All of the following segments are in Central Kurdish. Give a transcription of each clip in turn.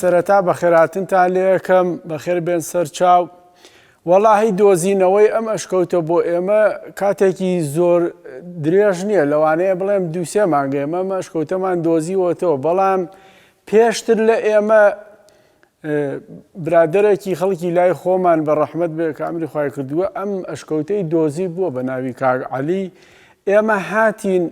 سەرەتا بەخێراتنتان لێ یەکەم بەخێر بێن سەر چاو. وەڵاهی دۆزینەوەی ئەم ئەشکەوتە بۆ ئێمە کاتێکی زۆر درێژ نییە، لەوانەیە بڵێم دووسێ مانگە ئێمە ئەشکەوتەمان دۆزیوەتەوە، بەڵام پێشتر لە ئێمە برادەرێکی خەڵکی لای خۆمان بە ڕەحمەت بێ کامری خوای کردووە ئەم ئەشکەوتەی دۆزی بووە بە ناوی کاک عەلی. ئێمە هاتین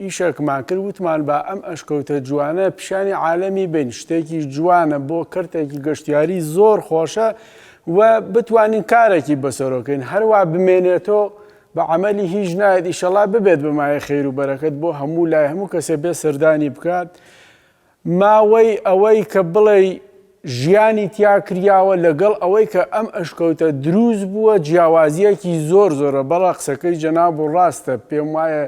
ئیشێکمان کرد، وتمان بە ئەم ئەشکەوتە جوانە پیشانی عالەمی بین، شتێکی جوانە بۆ کردێکی گەشتیاری زۆر خۆشە و بتوانین کارێکی بەسەرۆکەین، هەروە بمێنێتەوە بە عەمەلی هیچ نایەت، ئیشەڵا ببێت بەمایە خەیر و بەرەکەت بۆ هەموو لای هەموو کەسێ بێ سەردانی بکات. ماوەی ئەوەی کە بڵێ ژیانی تیا کریاوە لەگەڵ ئەوەی کە ئەم ئەشکەوتە دروست بووە جیاوازیەکی زۆر زۆرە، بەڵا قسەکەی جەناب و ڕاستە، پێم وایە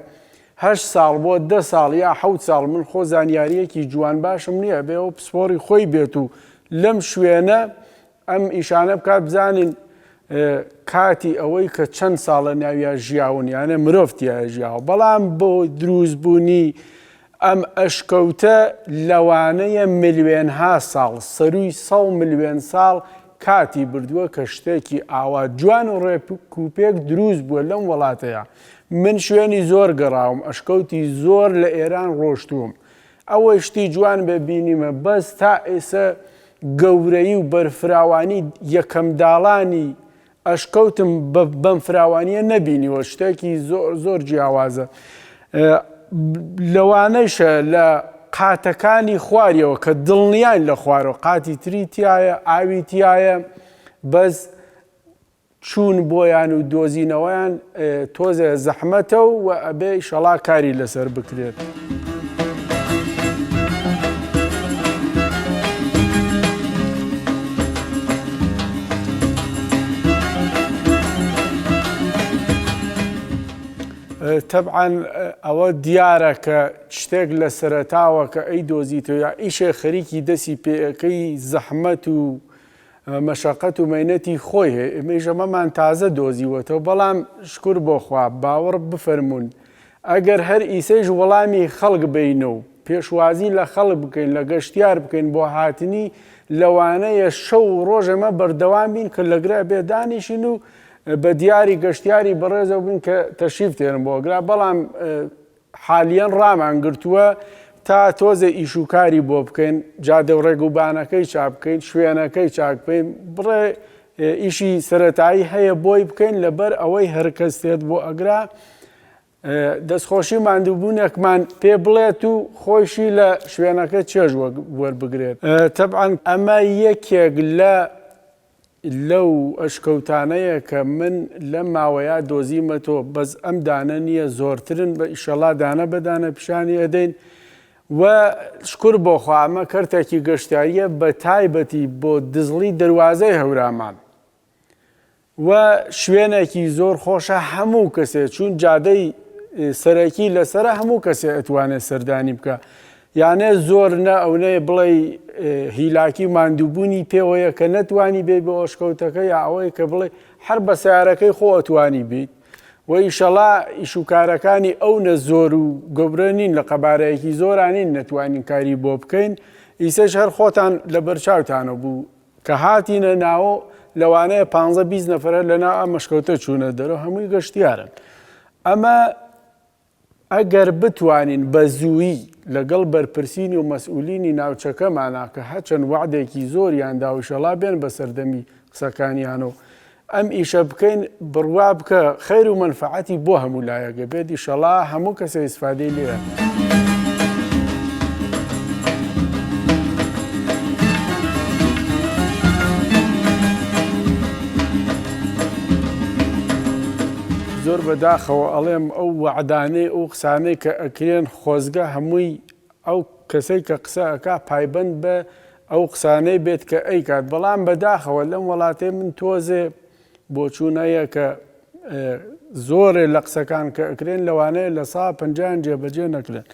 8 ساڵ بۆ 10 ساڵ یا 7 ساڵ من خۆ زانیاریەکی جوان باشم نییە بێ و پسپۆری خۆی بێت و لەم شوێنە ئەم ئیشانە بکات بزانین کاتی ئەوەی کە چەند ساڵە ناویە ژیاون، یانە مرۆڤتیایە ژیاوە، بەڵام بۆ دروستبوونی ئەم ئەشکەوتە لەوانەیە ملیێنها ساڵ، سەرووی 100 ملیۆن ساڵ کاتی بردووە کە شتێکی ئاوا جوان و ڕێکوپێک دروست بووە لەم وڵاتەیە. من شوێنی زۆر گەڕاوم، ئەشکەوتی زۆر لە ئێران ڕۆشتوم، ئەوەی شتی جوان ببینیمە، بەس تا ئێستا گەورەی و بەرفراوانی یەکەم داڵانی ئەشکەوتم بەم فراوانیە نەبینیوە، شتێکی زۆر جیاوازە. لەوانەیشە لە قاتەکانی خواریەوە کە دڵنیان لە خوارەوە، قاتی تری تایە، ئاوی تایە، بەس چوون بۆیان و دۆزینەوەیان تۆزە زەحمەتە و ئەبێ ئیشەڵا کاری لەسەر بکرێت. طبعاً ئەوە دیارە کە شتێک لە سەرەتاوە کە ئەی دۆزیتەوە یا ئیشێ خەریکی دەستی پێەکەی زەحمەت و مەشەقەت و مەینەتی خۆی هەیە، ئێمەش ئەمەمان تازە دۆزیوەتەوە، بەڵام شکر بۆ خوا باوەڕ بفەرمونون ئەگەر هەر ئیسەیش وەڵامی خەڵک بینە و پێشوازی لە خەڵک بکەین، لە گەشتیار بکەین بۆ هاتنی، لەوانەیە شەو و ڕۆژ ئەمە بەردەوام بین کە لەگرا بێ دانیشین و بە دیاری گەشتیاری بەڕێزە بووین کە تەشریف تێرن بۆ گرا، بەڵام حالیەن ڕامان گرتووە تا تۆزە ئیشوکاری بۆ بکەین، جادە و ڕێگوبانەکەی چاپ بکەین، شوێنەکەی چاک بکەین، بڕێ ئیشی سەرەتایی هەیە بۆی بکەین لەبەر ئەوەی هەرکەس تێت بۆ ئەگرا دەستخۆشی ماندووبوونێکمان پێ بڵێت و خۆشی لە شوێنەکە چێژ وەربگرێت. طبعاً ئەمە یەکێک لەو ئەشکەوتانەیە کە من لەم ماوەیە دۆزیمەتەوە، بەس ئەم دانە نییە، زۆرترن، بە ئیشەڵا دانە بەدانە پیشانی ئەدەین و شکر بۆ خوا ئەمە کەرتێکی گەشتیاریە بە تایبەتی بۆ دزڵی دەروازەی هەورامان و شوێنێکی زۆر خۆشە، هەموو کەسێ چون جادەی سەرەکی لەسرە هەموو کەسێ ئەتوانێت سەردانی بکە، یانێ زۆر نە ئەوەیە بڵێ هیلاکی ماندووبوونی پێوەیە کە نەتوانی بێ بۆ ئەشکەوتەکە، یا ئەوەیە کە بڵێ هەر بە سیارەکەی خۆ ئەتوانی بیت و ئیشەڵا ئیشوکارەکانی ئەو نە زۆر و گەورە نین، لە قەبارەیەکی زۆرانین نەتوانین کاری بۆ بکەین، ئیسەش هەر خۆتان لە بەرچاوتانە بوو کە هاتینە ناوە لەوانەیە 15-20 نەفرە لەنا ئەم ئەشکەوتە چوونە دەرەوە، هەمووی گەشتیارن. ئەمە ئەگەر بتوانین بە زوویی لەگەڵ بەرپرسینی و مەسئولینی ناوچەکەمانە کە هەچەند وعدێکی زۆریان دا و ئیشەڵا بێن بە سەردەمی قسەکانیانەوە ئەم ئیشە بکەین، بڕوا بکە خەیر و مەنفەعەتی بۆ هەموو لایەکە بێت، ئیشەڵا هەموو کەسێ ئیسفادەی لێیە. زۆر بەداخەوە ئەڵێم ئەو وەعدانەی ئەو قسانەی کە ئەکرێن خۆزگە هەمووی ئەو کەسەی کە قسە ئەکا پایبەند بە ئەو قسانەی بێت کە ئەیکات، بەڵام بەداخەوە لەم وڵاتەی من تۆزێ بۆچوونەیە کە زۆرێ لە قسەکان کە ئەکرێن لەوانەیە لە 150 جێبەجێ نەکرێن،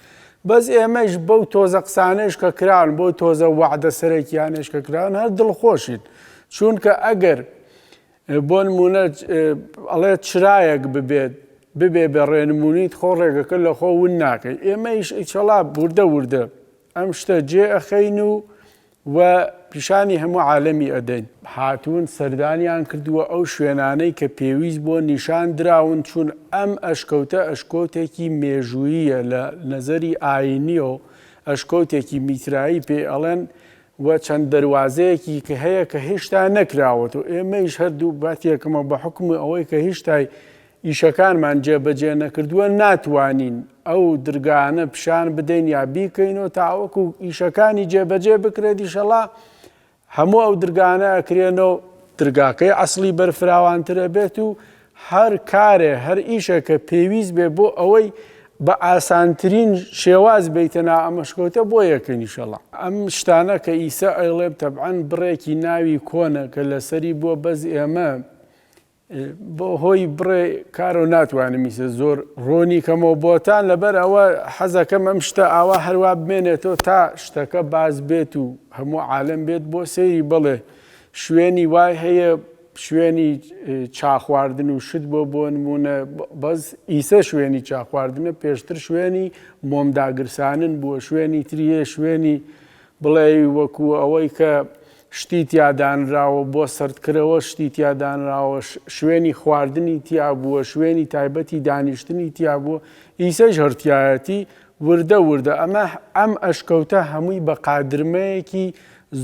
بەس ئێمەش بەو تۆزە قسانەش کە کراون، بۆ تۆزە وعدە سەرەکیانش کە کراون هەر دڵخۆشین، چونکە ئەگەر بۆ نمونە ئەڵێ چرایەک ببێت ببێ بە ڕێنمونیت خۆ ڕێگەکە لە خۆ ون ناکەی، ئێمەیش ئیشەڵا وردە ئەم شتە جێ ئەخەین و و پیشانی هەموو عالەمی ئەدەین هاتوون سەردانیان کردووە ئەو شوێنانەی کە پێویست بۆ نیشان دراون چون ئەم ئەشکەوتە ئەشکۆتێکی مێژووییە لە نەزەری ئاینیەوە ئەشکۆتێکی میترایی پێ ئەڵێن و چەند دەواازەیەکی کە هەیە کە هێشتا نەکراوەت و ئێمەیش هەردوو باتیەکەمە بە حکم ئەوەی کە هێشتای ئیشەکانمان جێبەجێ نەکردووە ناتوانین ئەو درگانە پیشان بدەین یا بیکەینەوە تاوەکو ئیشەکانی جێبەجێ بکرێت ئیشەڵا هەموو ئەو درگانە ئەکرێنەوە درگاکەی ئەسڵی بەرفراوانترە بێت و هەر کارێ هەر ئیشەکە پێویست بێ بۆ ئەوەی بە ئاسانترین شێواز بیتەنا ئەمەشکەوتە بۆ یەکەن ئیشەڵا ئەم شتانە کە ئیسا ئەیڵێب تەبعەن بڕێکی ناوی کۆنە کە لەسەری بۆ بەز ئێمە بۆ هۆی بڕێ کارۆ ناتوانم میسە زۆر ڕۆنی کەمەوە بۆتان لەبەر ئەوە حەزەکەم ئەم شتە ئاوا هەروە بمێنێتەوە تا شتەکە باز بێت و هەموو عالەم بێت بۆ سەیری بڵێ شوێنی وای هەیە شوێنی چاخواردن و شت بۆ نمونە بەس ئیسە شوێنی چاخواردنە پێشتر شوێنی مۆمداگرسانن بووە شوێنی تریە شوێنی بڵێ وەکو ئەوەی کە شتی تیادانراوە بۆ سەردکردەوە شتی تیادانراوە شوێنی خواردنی تیا بووە شوێنی تایبەتی دانیشتنی تیا بووە ئیسەش هەرتیایەتی وردە ئەمە ئەم ئەشکەوتە هەمووی بە قادرمەیەکی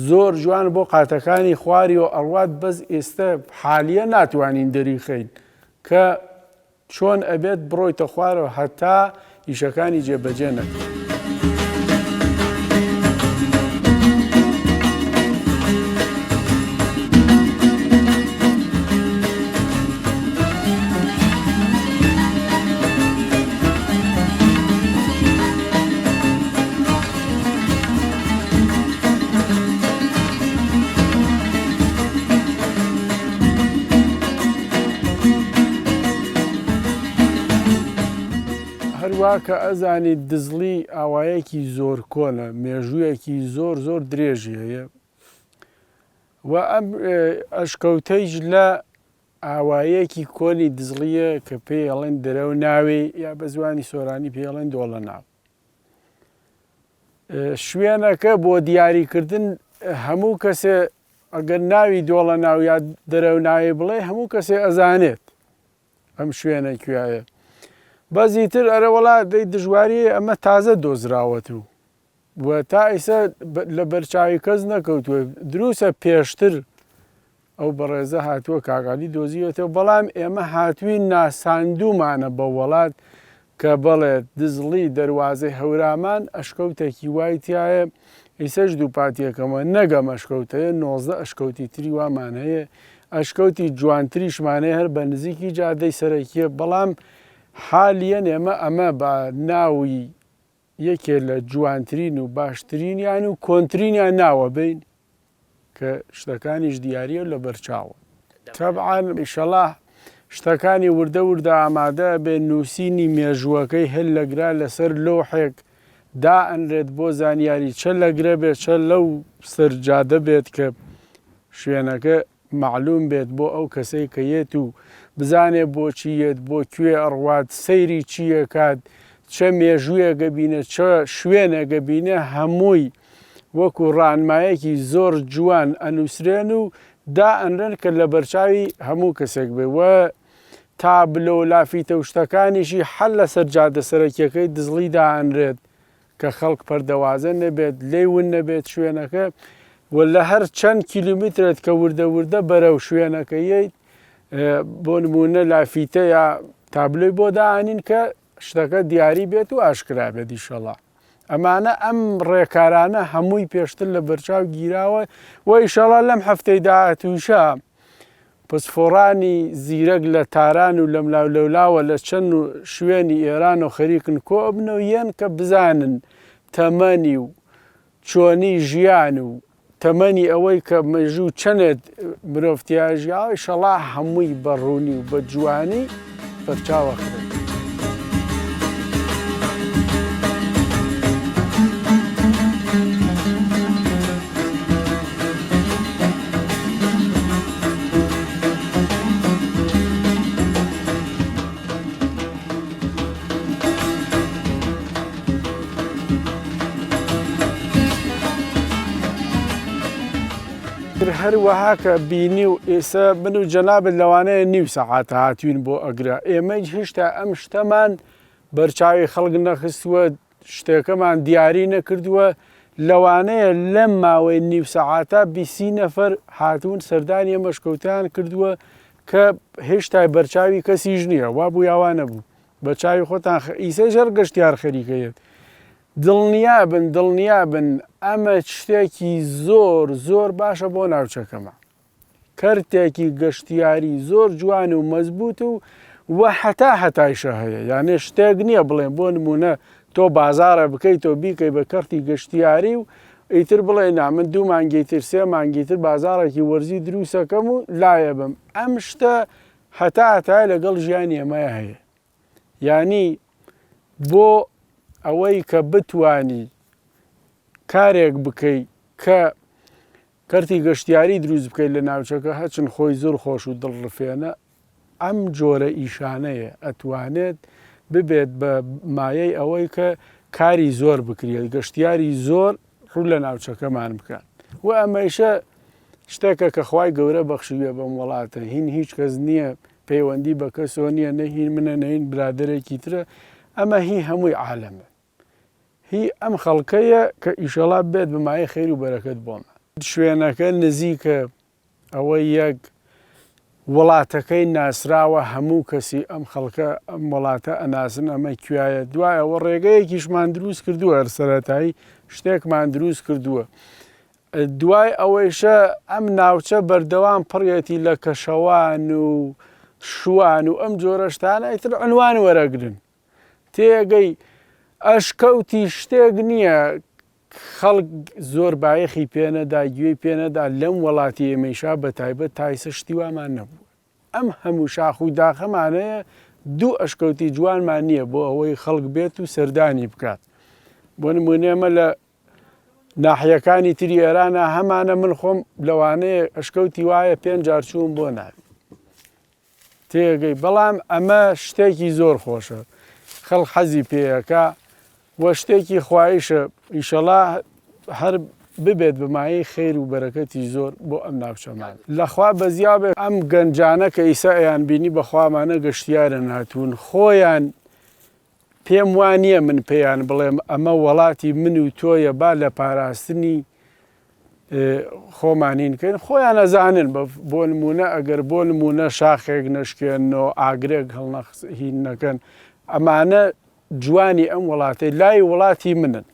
زۆر جوان بۆ قاتەکانی خواری و ئەڵوات بەس ئێستا حالیە ناتوانین دەریخەین کە چۆن ئەبێت بڕۆیتە خوارەوە هەتا ئیشەکانی جێبەجێ نەکەن. کە ئەزانی دزڵی ئاوایەکی زۆر کۆنە مێژوویەکی زۆر درێژی هەیە و ئەم ئەشکەوتەیش لە ئاوایەکی کۆنی دزڵیە کە پێی ئەڵێن دەرەو ناوێ یا بە زوانی سۆرانی پێڵێن دۆڵە ناو شوێنەکە بۆ دیاریکردن هەموو کەسێ ئەگەر ناوی دۆڵە ناو یا دەرەو ناوێ بڵێ هەموو کەسێ ئەزانێت ئەم شوێنە کوایە بەزیتر ئەرە وڵا دەی دژواری ئەمە تازە دۆزراوەت و تا ئیسە لە بەرچاوی کەس نەکەوتووە دروسە پێشتر ئەو بەڕێزە هاتووە کاغالی دۆزیوەتەوە بەڵام ئێمە هاتووی ناساندومانە بە وڵات کە بەڵێت دزڵی دەواازەی هەورامان ئەشکەوتێکی وایتیایە ئیسەش دووپاتیەکەمە نەگەم ئەشکەوتەیە 19 ئەشکەوتی تری وامان هەیە ئەشکەوتی جوانتریشمانەیە هەر بە نزیکی جادەی سەرەکیە بەڵام حالیەن ئێمە ئەمە بە ناوی یەکێ لە جوانترین و باشترینیان و کۆنترینیان ناوە بین کە شتەکانیش دیارە لە بەرچاوە تەبعاً ئیشەڵا شتەکانی وردە ئامادە بێ نووسینی مێژووەکەی هەل لەگرا لەسەر لۆحێک دائەنرێت بۆ زانیاری چە لەگرە بێت چە لەو سەرجادە بێت کە شوێنەکە معلوم بێت بۆ ئەو کەسەی کە یێت و بزانێ بۆچی یێت بۆ کوێ ئەڕوات سەیری چیە کات چە مێژوویەگە بینە چە شوێنەگە بینە هەمووی وەکو ڕانمایەکی زۆر جوان ئەنووسرێن و دائەنرێن کە لە بەرچاوی هەموو کەسێک بێ وە تابلۆ لافیتە و شتەکانیشی هەر لە سەرجادە سەرەکیەکەی دزڵی دائەنرێت کە خەڵک پەردەوازە نەبێت لێون نەبێت شوێنەکە و لە هەر چەند کیلومترێت کە وردە بەرەو شوێنەکەیت بۆ نمونە لافیتە یا تابلۆی بۆ داهانین کە شتەکە دیاری بێت و ئاشکرا بێت ئیشەڵا ئەمانە ئەم ڕێکارانە هەمووی پێشتر لە بەرچاو گیراوە و ئیشەڵا لەم هەفتەی داهاتووشە پسفۆڕانی زیرەک لە تاران و لە ملاو لەولاوە لە چەند شوێنی ئێران و خەریکن کۆبنەوە یەن کە بزانن تەمەنی و چۆنی ژیان و تەمەنی ئەوەی کە مەژوو چەندێت مرۆڤتیاژیاوە ئیشەڵا هەمووی بەڕوونی و بە جوانی بەرچاوە خرێت. هەروەها کە بینی و ئێستا من و جەناب لەوانەیە نیو سەعات هاتوین بۆ ئەگرا ئێمە هێشتا ئەم شتەمان بەرچاوی خەڵک نەخستووە شتێکەمان دیاری نەکردووە لەوانەیە لەم ماوەی نیو سەعاتە 20 نەفەر هاتوون سەردانی ئەمەشکەوتیان کردووە کە هێشتا بەرچاوی کەسیش نییە وا بوو یاوان نەبوو بەچاوی خۆتان ئیسە ژەر گەشتیار خەریکەیەت دڵنیا بن ئەمە شتێکی زۆر باشە بۆ ناوچەکەمە کەرتێکی گەشتیاری زۆر جوان و مەزبوط و هەتایشە هەیە یانێ شتێک نییە بڵێن بۆ نمونە تۆ بازارە بکەیت تۆ بیکەی بە کەرتی گەشتیاری و ئیتر بڵێ نا من 2 مانگیتر 3 مانگیتر بازارێکی وەرزی دروستەکەم و لایە بم ئەم شتە هەتای لەگەڵ ژیانی ئێمەیە هەیە یانی بۆ ئەوەی کە بتوانی کارێک بکەی کە کەرتی گەشتیاری دروست بکەیت لە ناوچەکە هەچن خۆی زۆر خۆش و دڵڕفێنە ئەم جۆرە ئیشانەیە ئەتوانێت ببێت بە مایەی ئەوەی کە کاری زۆر بکرێت گەشتیاری زۆر ڕوو لە ناوچەکەمان بکات و ئەمەیشە شتێکە کە خوای گەورە بەخشیوێ بەم وڵاتە هین هیچ کەس نییە پەیوەندی بە کەسۆ نییە نەهین منە نەهین برادێکی ترە ئەمە هی هەمووی عالەمە هی ئەم خەڵکەیە کە ئیشەڵا بێت بمایە خەیر و بەرەکەت بۆمە شوێنەکە نزیکە ئەوەی یەک وڵاتەکەی ناسراوە هەموو کەسی ئەم خەڵکە ئەم وڵاتە ئەناسن ئەمە کوایە دوایەوە ڕێگەیەکیشمان دروست کردووە هەرسەرەتایی شتێکمان دروست کردووە دوای ئەوەیشە ئەم ناوچە بەردەوام پڕێتی لە کەشەوان و شوان و ئەم جۆرە شتانە ئیتر عنوان وەرەگرن تێگەی ئەشکەوتی شتێک نییە خەڵک زۆر بایەخی پێنەدا گوێی پێنەدا لەم وڵاتی ئێمەیشا بە تایبەت تایسە شتی وامان نەبوو ئەم هەموو شاخ و داخەمانەیە 2 ئەشکەوتی جوانمان نییە بۆ ئەوەی خەڵک بێت و سەردانی بکات بۆ نمونێمە لە ناحیەکانی تری ئێرانە هەمانە من خۆم لەوانەیە ئەشکەوتی وایە 5 جار چوون بۆ ناوی تێگەی بەڵام ئەمە شتێکی زۆر خۆشە خەڵک حەزی پێیەکە وە شتێکی خوایشە ئیشەڵا هەر ببێت بمایی خێر و بەرەکەتی زۆر بۆ ئەم ناوچەمان لەخوا بەزیابێت ئەم گەنجانە کە ئیسا ئەیان بینی بەخوامانە گەشتیارە هاتوون خۆیان پێم وانییە من پێیان بڵێم ئەمە وڵاتی من و تۆیە با لە پاراستنی خۆمانینکەین خۆیان ئەزانن بۆ نمونە ئەگەر بۆ نمونە شاخێک نەشکێنەوە ئاگرێک هەڵنەهین نەکەن ئەمانە جوانی ئەم وڵاتی لای وڵاتی منن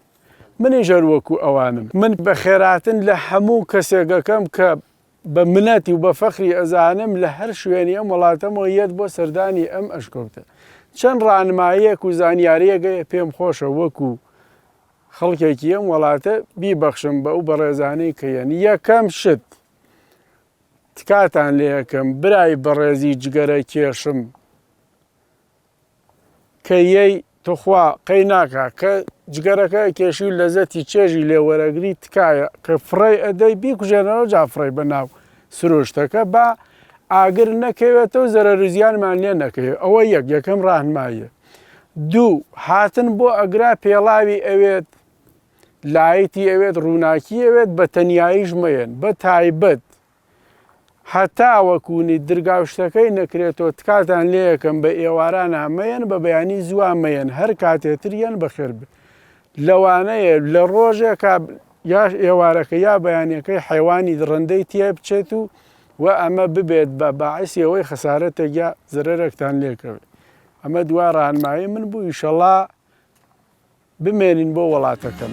منی ژەروەکو ئەوانم من بە خێراتن لە هەموو کەسێکەکەم کە بە منەتی و بە فەخری ئەزانم لە هەر شوێنی ئەم وڵاتەمەوە یەت بۆ سەردانی ئەم ئەشکەوتە چەند ڕانماییەک و زانیاریەکە پێم خۆشە وەکو خەڵکێکی ئەم وڵاتە بیبەخشم بە ئەو بەڕێزانەی کەیەن یەکەم شت تکاتان لێ یەکەم برای بەڕێزی جگەرە کێشم کە یەی تخوا قەی ناکا کە جگەرەکە کێشی و لەزەتی چێژی لێوەرەگری تکایە کە فڕی ئەدەی بیکوژێنەوە جا فڕی بەناو سروشتەکە با ئاگر نەکەوێتەوە زەرەرزیانمان لێ نەکەوێت ئەوە یەکەم ڕاهنماییە 2 هاتن بۆ ئەگرا پێڵاوی ئەوێت لایەتی ئەوێت ڕووناکی ئەوێت بە تەنیاییش مەیەن بە تایبەت هەتا وەکوونی درگاوشتەکەی نەکرێتەوە تکاتان لێ یەکەم بە ئێواران ئەمەیەن بە بەیانی زوان مەیەن هەر کاتێتریان بەخێر بێت لەوانەیە لە ڕۆژێکە یا ئێوارەکە یا بەیانەکەی حیوانی ڕەندەی تێ بچێت و ئەمە ببێت بە باعسی ئەوەی خەسارەتێک یا زەرەرێکتان لێکەوێت ئەمە دوا ڕانمایی من بوو ئیشەڵا بمێنین بۆ وڵاتەکەم.